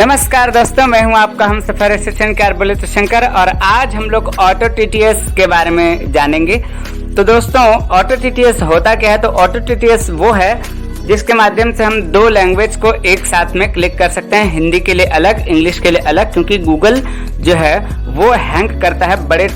नमस्कार दोस्तों, मैं हूं आपका हम सफर शंकर बोले तो शंकर। और आज हम लोग ऑटो टीटीएस के बारे में जानेंगे। तो दोस्तों, ऑटो टीटीएस होता क्या है? तो ऑटो टीटीएस वो है जिसके माध्यम से हम दो लैंग्वेज को एक साथ में क्लिक कर सकते हैं, हिंदी के लिए अलग, इंग्लिश के लिए अलग, क्योंकि गूगल जो है वो हैंग करता है बड़े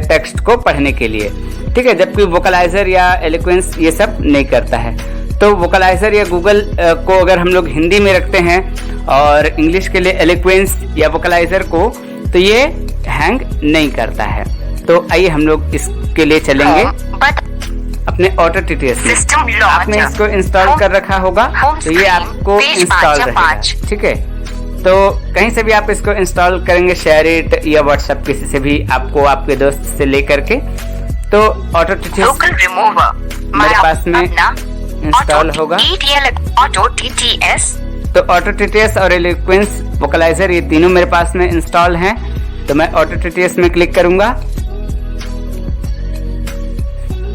टेक्स्ट को पढ़ने के लिए, ठीक है, जबकि वोकलाइजर या एलोक्वेंस ये सब नहीं करता है। तो वोकलाइजर या गूगल को अगर हम लोग हिंदी में रखते हैं और इंग्लिश के लिए एलोक्वेंस या वोकलाइजर को, तो ये हैंग नहीं करता है। तो आइए हम लोग इसके लिए चलेंगे अपने ऑटो टीटीएस में। आपने इसको इंस्टॉल कर रखा होगा, तो ये आपको इंस्टॉल रहेगा, ठीक है। तो कहीं से भी आप इसको इंस्टॉल करेंगे, शेयर इट या व्हाट्सएप किसी से भी, आपको आपके दोस्त से लेकर के। तो ऑटो टीटीएस मेरे पास में इंस्टॉल होगा। ऑटो टीटीएस, तो ऑटो टीटीएस और एलोक्वेंस वोकलाइजर ये तीनों मेरे पास में इंस्टॉल हैं। तो मैं ऑटो टीटीएस में क्लिक करूंगा।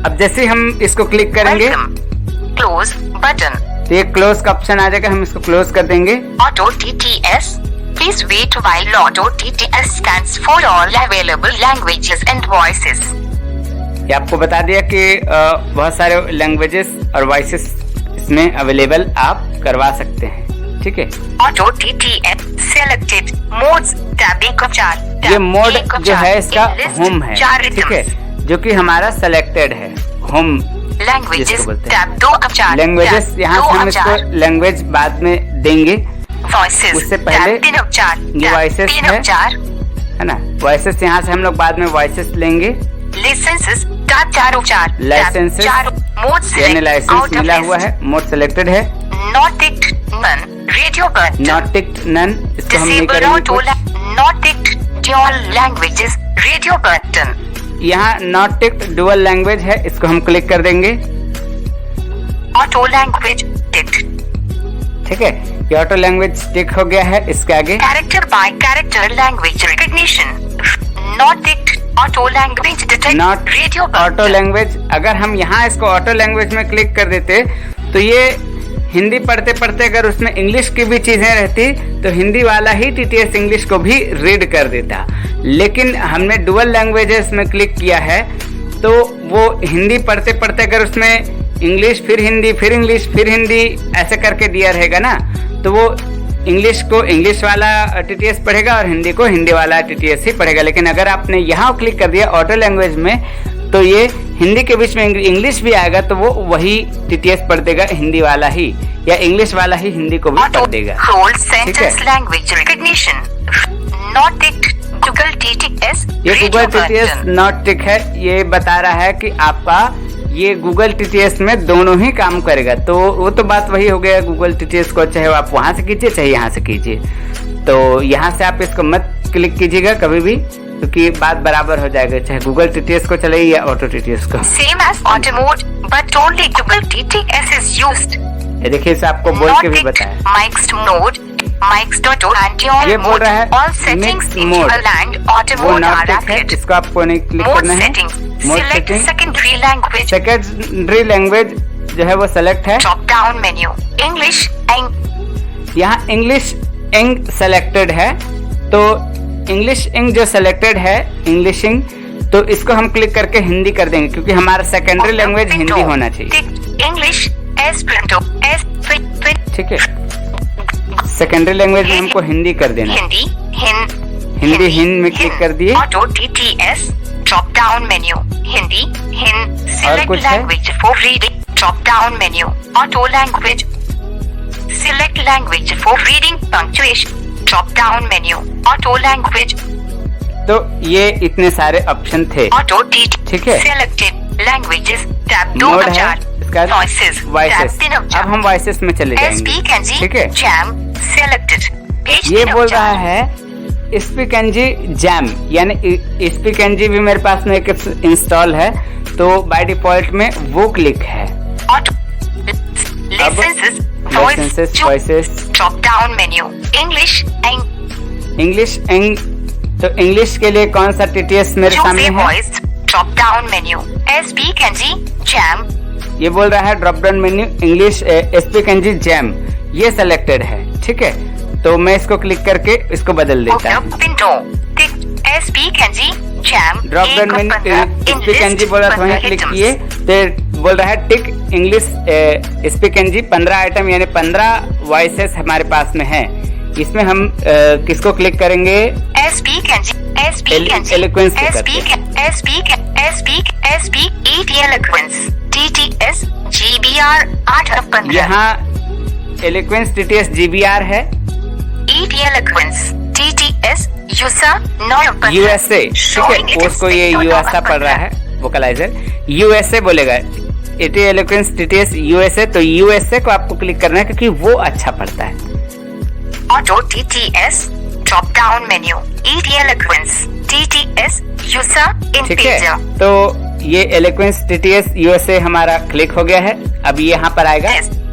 अब जैसे हम इसको क्लिक करेंगे क्लोज बटन, तो ये क्लोज का ऑप्शन आ जाएगा, हम इसको क्लोज कर देंगे। Auto TTS, please wait while auto TTS stands for all available languages and voices. ये आपको बता दिया कि बहुत सारे लैंग्वेजेस और वॉइसेस इसमें अवेलेबल आप करवा सकते हैं, ठीक है। Auto TTS selected modes tab 1 of 4। ये मोड जो है इसका होम है, ठीक है, जो कि हमारा सेलेक्टेड है। Home languages tab 2 of 4। Languages यहाँ से हम इसको लैंग्वेज बाद में देंगे, वॉइसेस उससे पहले 3 of 4। ये वॉइसेस है ना, वॉइसेस यहाँ से हम लोग बाद में वॉइसेस लेंगे। Licenses tab 4 of 4। लाइसेंसेस यानी लाइसेंस मिला हुआ है, मोड सेलेक्टेड है। Not ticked none, radio button not ticked none, इसको हम नहीं करेंगे कुछ। Not ticked dual languages, radio button. यहाँ नॉट टिक्ड डुअल लैंग्वेज है, इसको हम क्लिक कर देंगे। ऑटो लैंग्वेज टिक्ड, ठीक है, ये ऑटो लैंग्वेज टिक हो गया है। इसके आगे character bye character language recognition, not ticked auto language detect, not radio auto language. अगर हम यहाँ इसको ऑटो लैंग्वेज में क्लिक कर देते तो ये हिंदी पढ़ते पढ़ते अगर उसमें इंग्लिश की भी चीजें रहती तो हिंदी वाला ही टीटीएस इंग्लिश को भी रीड कर देता। लेकिन हमने डुअल लैंग्वेजेस में क्लिक किया है, तो वो हिंदी पढ़ते पढ़ते अगर उसमें इंग्लिश फिर हिंदी फिर इंग्लिश फिर हिंदी ऐसे करके दिया रहेगा ना, तो वो इंग्लिश को इंग्लिश वाला टीटीएस पढ़ेगा और हिंदी को हिंदी वाला टीटीएस ही पढ़ेगा। लेकिन अगर आपने यहाँ क्लिक कर दिया ऑटो लैंग्वेज में, तो ये हिंदी के बीच में इंग्लिश भी आएगा, तो वो वही टीटीएस पढ़ देगा, हिंदी वाला ही, या इंग्लिश वाला ही हिंदी को भी पढ़ देगा। Sentence language recognition, not ticked Google TTS. ये गूगल टीटीएस नॉट टिक है, ये बता रहा है कि आपका ये गूगल टीटीएस में दोनों ही काम करेगा। तो वो तो बात वही हो गया, गूगल टीटीएस को चाहे आप वहां से कीजिए चाहे यहाँ से कीजिए। तो यहाँ से आप इसको मत क्लिक कीजिएगा कभी भी, क्योंकि बात बराबर हो जाएगा, चाहे गूगल टीटीएस को चले या ऑटो टीटीएस को। Same as auto mode but only Google TTS is used. ये देखिए, इसे आपको बोल के भी बताया। Mix mode, mix dot and ये बोल रहा है all settings mode, and auto वो मोड नॉट आर टिक है, इसको आपको नहीं क्लिक करना है। Mode setting, secondary language, secondary language जो है वो सेलेक्ट है। Drop down menu, English Eng, यहाँ इंग्लिश इंग सेलेक्टेड है, तो इंग्लिश इंग जो सेलेक्टेड है, इंग्लिशिंग, तो इसको हम क्लिक करके हिंदी कर देंगे, क्योंकि हमारा सेकेंडरी लैंग्वेज हिंदी होना चाहिए। इंग्लिश एस्पेranto एस, ठीक है, सेकेंडरी लैंग्वेज में हमको हिंदी कर देना। हिंदी हिंद में क्लिक कर दिए। Auto TTS drop down menu, Hindi Hind, और कुछ है? Language for reading, drop down menu, auto language, select language for reading, punctuation, drop down menu, auto language. तो ये इतने सारे ऑप्शन थे, ऑटो ठीक है। Selected languages tab 2 mode of है, 4। इसका वॉइसेस वॉइसेस। Tab 3 of 4। अब हम वॉइसेस में चले जाएंगे, ठीक है। जैम सेलेक्टेड, पेज ये 3 of बोल 4। रहा है स्पीक एनजी जैम, यानी स्पीक एनजी भी मेरे पास में एक इंस्टॉल है, तो बाय डिफॉल्ट में वो क्लिक है। Auto licences voices, drop down menu, English and, English Eng, तो इंग्लिश के लिए कौन सा टीटीएस मेरे सामने है? Voice drop down menu, speak NG jam. ये बोल रहा है drop down menu English speak NG jam, ये सेलेक्टेड है, ठीक है। तो मैं इसको क्लिक करके इसको बदल देता हूँ। Drop down menu speak NG बोला तो वहीं क्लिक किए तो बोल रहा है tick English speak NG 15 item यानी 15 वॉइसेस हमारे पास में है। इसमें हम किसको क्लिक करेंगे? एलोक्वेंस को करते हैं। यहाँ एलोक्वेंस TTS GBR है। USA, ठीक है, उसको ये USA पढ़ रहा है वोकलाइजर, USA बोलेगा। एलोक्वेंस TTS USA, तो USA को आपको क्लिक करना है क्योंकि वो अच्छा पढ़ता है। Auto TTS drop down menu eloquence TTS USA ठीक है, तो ये एलोक्वेंस TTS USA हमारा क्लिक हो गया है। अब ये यहाँ पर आएगा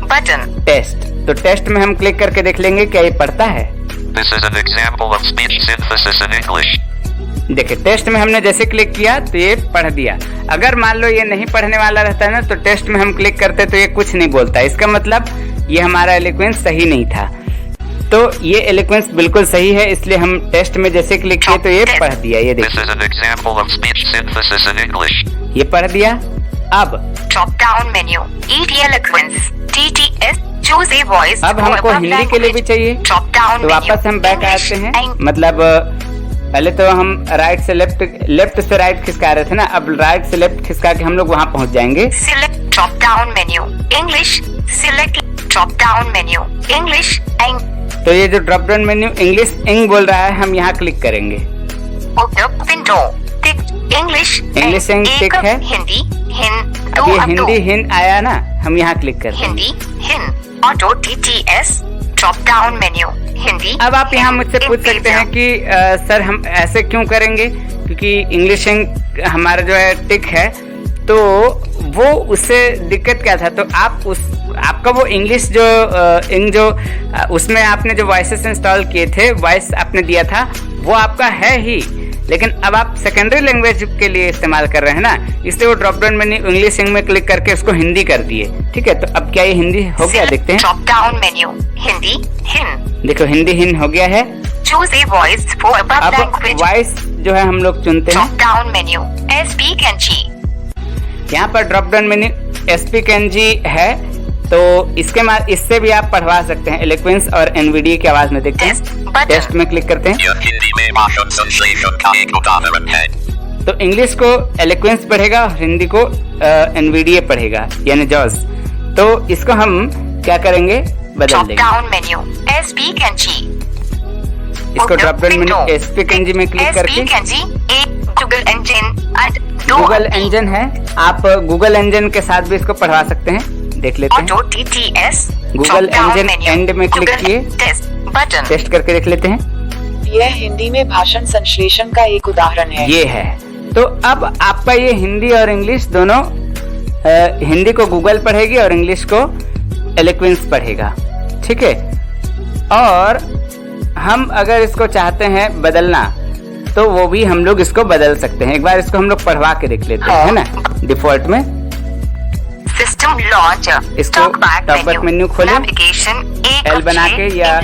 बटन टेस्ट, तो टेस्ट में हम क्लिक करके देख लेंगे क्या ये पढ़ता है। This is an example of speech synthesis in English. देखिए टेस्ट में हमने जैसे क्लिक किया तो ये पढ़ दिया। अगर मान लो ये नहीं पढ़ने वाला रहता है ना, तो टेस्ट में हम क्लिक करते तो ये कुछ नहीं बोलता। इसका मतलब ये हमारा एलोक्वेंस सही नहीं था। तो ये एलोक्वेंस बिल्कुल सही है, इसलिए हम टेस्ट में जैसे क्लिक किए तो ये पढ़ दिया। ये This is an example of speech synthesis in English. ये पढ़ दिया। अब drop down menu eloquence TTS choose a voice. अब हमको हिंदी के लिए भी चाहिए, तो वापस हम बैक आते हैं। मतलब पहले तो हम राइट से लेफ्ट से राइट खिसका रहे थे ना, अब राइट से लेफ्ट खिसका के हम लोग वहाँ पहुँच जाएंगे। Select drop down menu English, select drop down menu English and, तो ये जो ड्रॉप डाउन मेन्यू इंग्लिश इंग बोल रहा है, हम यहाँ क्लिक करेंगे। विंडो इंग्लिश इंग टिक है। हिंदी हिंद, अब ये हिंदी हिंद आया ना, हम यहाँ क्लिक करते हैं। Hindi Hind auto TTS drop down menu Hindi. अब आप यहाँ मुझसे पूछ सकते हैं कि सर हम ऐसे क्यों करेंगे, क्योंकि इंग्लिश इंग हमारा जो है टिक है, तो वो उससे दिक्कत क्या था। तो आप आपका वो इंग्लिश जो इंग जो उसमें आपने जो वॉइसेस इंस्टॉल किए थे, वॉइस आपने दिया था, वो आपका है ही, लेकिन अब आप सेकेंडरी लैंग्वेज के लिए इस्तेमाल कर रहे हैं ना, इसलिए वो ड्रॉप डाउन मेन्यू इंग्लिश इंग में क्लिक करके उसको हिंदी कर दिए। ठीक है, तो अब क्या ये हिंदी हो गया? देखते हैं। Drop down menu Hindi Hind, देखो हिंदी हिंद हो गया है। Choose a voice for above language. Voice जो है हम लोग चुनते हैं। Drop down menu speak NG, यहाँ पर drop down menu speak NG है, तो इससे भी आप पढ़वा सकते हैं। एलोक्वेंस और NVDA की आवाज में देखते हैं। टेस्ट में क्लिक करते हैं। हिंदी में भाषण संश्लेषण का एक उदाहरण है। तो इंग्लिश को एलोक्वेंस पढ़ेगा और हिंदी को NVDA पढ़ेगा, यानी जॉस। तो इसको हम क्या करेंगे? बदल देंगे। डाउन मेन्यू स्पीक एनजी, इसको drop down menu speak NG में क्लिक करके गूगल इंजन है, आप गूगल इंजन के साथ भी इसको पढ़वा सकते हैं। देख लेते हैं। गूगल इंजन एंड में क्लिक किए, टेस्ट करके देख लेते हैं। यह हिंदी में भाषण संश्लेषण का एक उदाहरण है। ये है। तो अब आपका ये हिंदी और इंग्लिश दोनों, हिंदी को गूगल पढ़ेगी और इंग्लिश को एलोक्वेंस पढ़ेगा। ठीक है, और हम अगर इसको चाहते हैं बदलना, तो वो भी हम लोग इसको बदल सकते हैं। एक बार इसको हम लोग पढ़वा के देख लेते हैं, है ना। डिफॉल्ट में सिस्टम लॉन्च, इसको टॉकबैक मेन्यू खोलें, एल बना के, या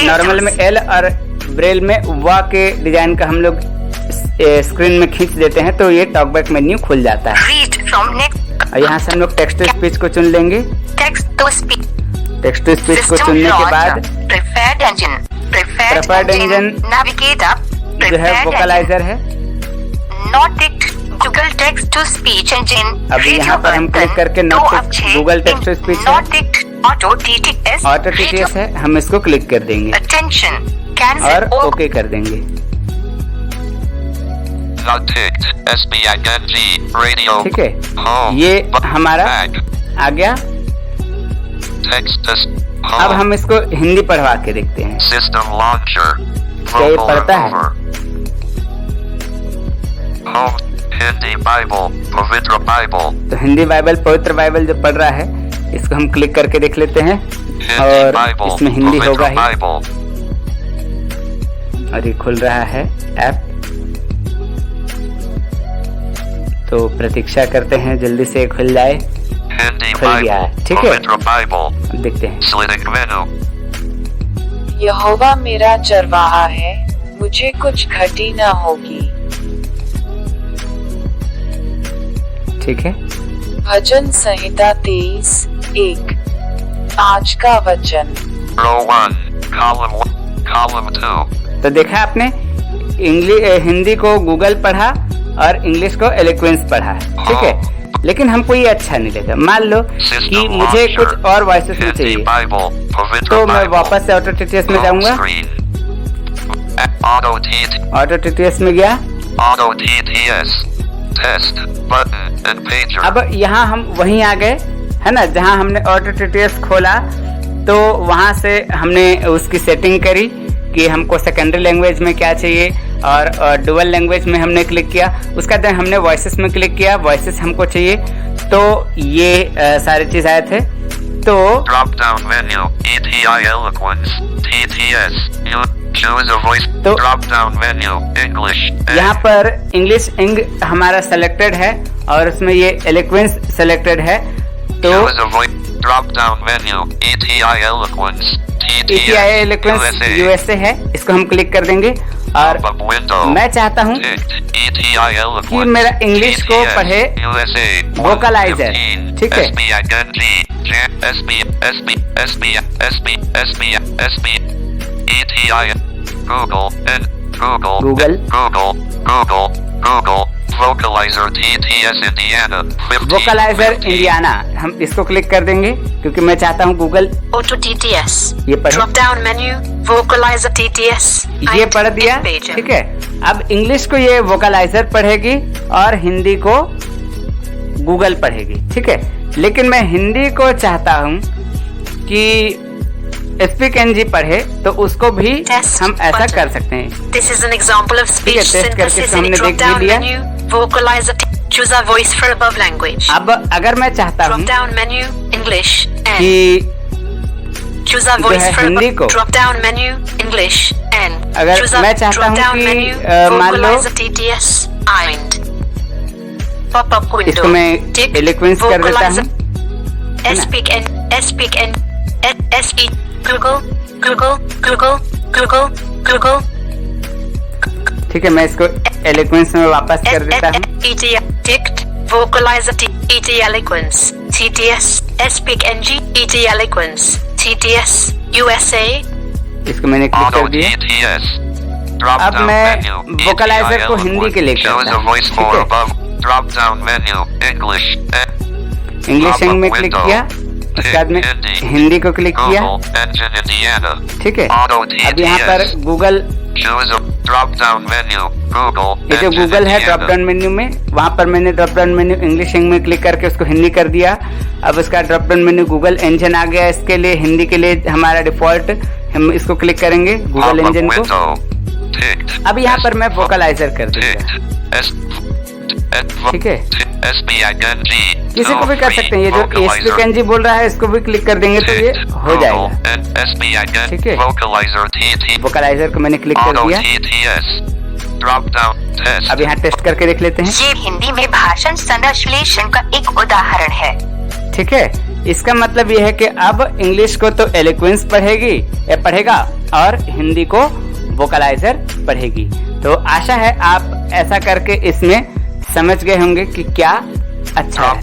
नॉर्मल में एल और ब्रेल में वा के डिजाइन का हम लोग स्क्रीन में खींच देते हैं, तो ये टॉकबैक मेन्यू खुल जाता है। और यहाँ से हम लोग टेक्स्ट टू स्पीच को चुन लेंगे। टेक्स्ट टू स्पीच को चुनने के बाद प्रेफर्ड इंजन जो है वोकलाइजर है। Google text to speech engine. अब यहाँ पर हम क्लिक करके गूगल टेक्स्ट टू स्पीच है, ऑटो TTS है, हम इसको क्लिक कर देंगे और ओके कर देंगे। ठीक है, ये हमारा आ गया। अब हम इसको हिंदी पढ़वा के देखते हैं। सिस्टम लॉन्चर क्या ये पढ़ता है? हिंदी बाइबल, पवित्र बाइबल। तो हिंदी बाइबल, पवित्र बाइबल जो पढ़ रहा है, इसको हम क्लिक करके देख लेते हैं और इसमें हिंदी होगा ही। और ये खुल रहा है ऐप, तो प्रतीक्षा करते हैं जल्दी से खुल जाए। खुल गया है। ठीक है, देखते हैं। यहोवा मेरा चरवाहा है, मुझे कुछ घटी न होगी। ठीक है। भजन संहिता 23:1। आज का वचन। Row 1, column 2. तो देखा आपने, हिंदी को गूगल पढ़ा और इंग्लिश को एलोक्वेंस पढ़ा, ठीक है। लेकिन हमको ये अच्छा नहीं लगा। मान लो कि मुझे कुछ और वॉइसेस में चाहिए, तो मैं वापस से ऑटो टीटीएस में जाऊंगा। ऑटो टीटीएस में गया। अब यहाँ हम वहीं आ गए, है ना, जहाँ हमने ऑटो टीटीएस खोला। तो वहाँ से हमने उसकी सेटिंग करी कि हमको सेकेंडरी लैंग्वेज में क्या चाहिए, और डुअल लैंग्वेज में हमने क्लिक किया। उसका बाद हमने वॉइसेस में क्लिक किया, वॉइसेस हमको चाहिए। तो ये सारी चीज आए थे। तो drop down menu ETI eloquence TTS you choose a voice तो ड्रॉप डाउन मेन्यू इंग्लिश यहाँ पर इंग्लिश हमारा सेलेक्टेड है और उसमें ये एलोक्वेंस सेलेक्टेड है। तो drop down menu ETI eloquence ETI eloquence USA है, इसको हम क्लिक कर देंगे। और मैं चाहता हूँ कि मेरा इंग्लिश को पढ़े वोकलाइजर, ठीक है। Google vocaliser TTS Indiana vocaliser Indiana, हम इसको क्लिक कर देंगे क्योंकि मैं चाहता हूँ गूगल ऑटो TTS ये पढ़े। Drop down menu vocaliser TTS ये पढ़ दिया, ठीक है। अब इंग्लिश को ये वोकलाइजर पढ़ेगी और हिंदी को गूगल पढ़ेगी, ठीक है। लेकिन मैं हिंदी को चाहता हूँ कि स्पीक एनजी पढ़े, तो उसको भी हम ऐसा कर सकते हैं। This is an example of speech test करके synthesis हमने in drop देख down भी लिया। menu vocalizer choose a voice for above language अब अगर मैं चाहता हूँ drop down menu English N कि choose a जो voice है for हिंदी को, above drop down menu English N अगर choose a मैं चाहता drop हूँ down कि, menu मान लो vocalizer TTS IND pop up window इसको मैं tick एलोक्वेंस कर देता हूँ। speak N speak N SE Google ठीक है, मैं इसको एलोक्वेंस में वापस कर देता हूँ। Ticked vocalizer ET eloquence TTS speak NG ET eloquence TTS USA इसको मैंने क्लिक कर दिया। अब मैं वोकलाइजर को हिंदी के लिए करता हूँ, ठीक है। Drop down menu English English में क्लिक किया, उसके बाद में हिंदी को क्लिक किया, ठीक है। अब यहाँ पर गूगल, ड्रॉप डाउन मेन्यू ये जो गूगल है ड्रॉप डाउन मेन्यू में, वहाँ पर मैंने ड्रॉप डाउन मेन्यू इंग्लिश में क्लिक करके उसको हिंदी कर दिया। अब उसका drop down menu Google engine आ गया। इसके लिए हिंदी के लिए हमारा डिफॉल्ट, हम इसको क्लिक करेंगे गूगल इंजन को। अब यहाँ पर मैं वोकलाइजर कर दूंगा, ठीक है। किसी को भी कर सकते हैं, ये जो स्पीक एनजी बोल रहा है इसको भी क्लिक कर देंगे तो ये हो जाएगा, ठीक है। वोकलाइजर को मैंने क्लिक कर दिया। अब यहाँ टेस्ट करके देख लेते हैं। ये हिंदी में भाषण संश्लेषण का एक उदाहरण है, ठीक है। इसका मतलब ये है कि अब इंग्लिश को तो एलोक्वेंस पढ़ेगा और हिंदी को वोकलाइजर पढ़ेगी। तो आशा है आप ऐसा करके इसमें समझ गए होंगे कि क्या अच्छा है।